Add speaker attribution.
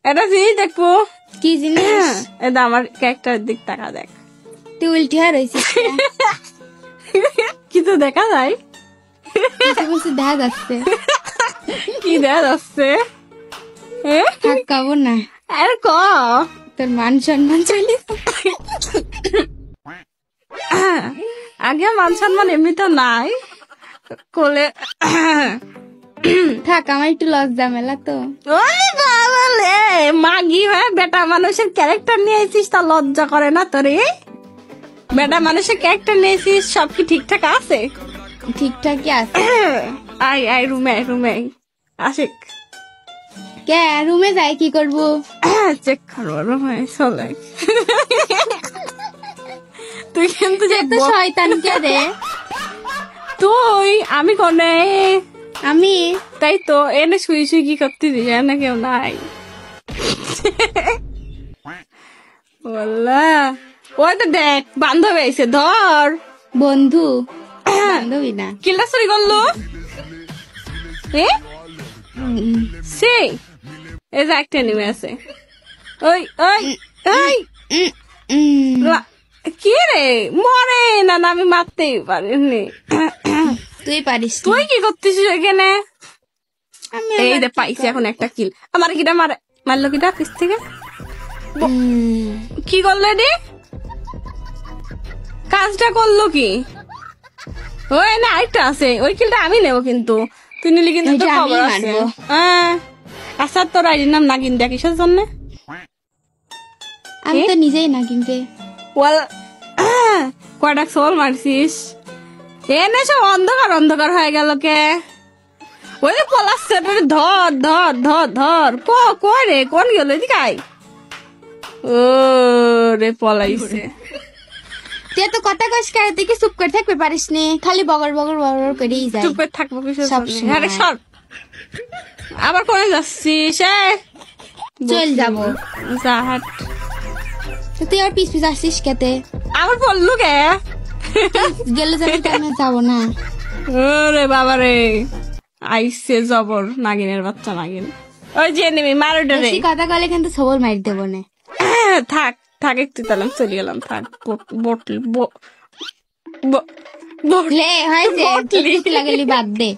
Speaker 1: এটা জিনিস দেখবো।
Speaker 2: কি জিনিস?
Speaker 1: এটা আমার ক্যারেক্টারের দিক টাকা দেখ।
Speaker 2: তুই উল্টি হয়ে রয়েছিস।
Speaker 1: কিছু দেখা যায়?
Speaker 2: কিছু দেখা যাচ্ছে।
Speaker 1: কি দেখা যাচ্ছে?
Speaker 2: থাক খাবো না।
Speaker 1: আরে ক
Speaker 2: তোর মান সম্মান চলে।
Speaker 1: আগে মান সম্মান এমনি তো নাই কোলে।
Speaker 2: থাক, আমার একটু লজ্জা মেলা তো।
Speaker 1: ওরে বাবা লে, মাগি হয়ে বেটা মানুষের ক্যারেক্টার নিয়েছিস, তা লজ্জা করে না তোরে? বেটা মানুষের ক্যারেক্টার নিয়েছিস, সব কি ঠিকঠাক আছে?
Speaker 2: ঠিকঠাকই আছে।
Speaker 1: আই আই রুমে রুমে আশিক
Speaker 2: কে রুমে যাই কি করবো?
Speaker 1: চেক করবো রুমে চলে। তুই কিন্তু যে
Speaker 2: তো শয়তান কে রে?
Speaker 1: তুই আমি কোনে?
Speaker 2: আমি
Speaker 1: তাই তো এনে শুই শুই কি করতেছিস? না কেউ নাই বললা। ওই তো দেখ বান্ধবী আইছে, ধর।
Speaker 2: বন্ধু বান্ধবী না।
Speaker 1: কিল্লা চুরি করলো সে এই যে একটা নেমে আছে। ওই ওই ওই কি রে মরে না, আমি মারতেই পারিনি।
Speaker 2: তুই পারিস?
Speaker 1: তুই কি করতেছিস এখানে?
Speaker 2: আমি
Speaker 1: এই দে পাইছি এখন একটা কিল। আমার কিটা মারলো কিটা পিছ থেকে? কি করলে রে? কাজটা করলো কি? ওই না আরেকটা আছে, ওই কিলটা আমি নেবো কিন্তু। তুই নিলি কিন্তু তোর খবর আছে। আচ্ছা তোর আইডির নাম নাগিন দেখ কিসের জন্য?
Speaker 2: আমি তো নিজেই না কিনতে।
Speaker 1: কয়টা সোল মারছিস? এনে সব অন্ধকার অন্ধকার হয়ে গেল কে? ওই যে পলাচ্ছে, ধর ধর ধর ধর। কই রে, কোন গেল? এদিকে আয়। ও রে পলাইছে।
Speaker 2: তুই তো কথা কস কে? তুই কি চুপ করে থাকতে পারিস নি? খালি বগর বগর বগর করেই যায়।
Speaker 1: চুপ করে থাকবো কিসের
Speaker 2: সব
Speaker 1: জন্য?
Speaker 2: সময়।
Speaker 1: আরে সর। আবার কোনে যাচ্ছিস?
Speaker 2: চল যাবো।
Speaker 1: যা হাট।
Speaker 2: তুই আর পিস পিস আসছিস কেতে?
Speaker 1: আবার বললু কে?
Speaker 2: গেলে যাবি কেন? যাবো না।
Speaker 1: ওরে বাবা রে, আইসে জবর নাগিনের বাচ্চা নাগিন। ওই যে নেমি মারোটা রে।
Speaker 2: বেশি কথা কলে কিন্তু সবল মারি দেবো না।
Speaker 1: থাক থাক একটু তাহলে চলে গেলাম। থাক বটলি
Speaker 2: লে হয়েছে লাগালি বাদ দে।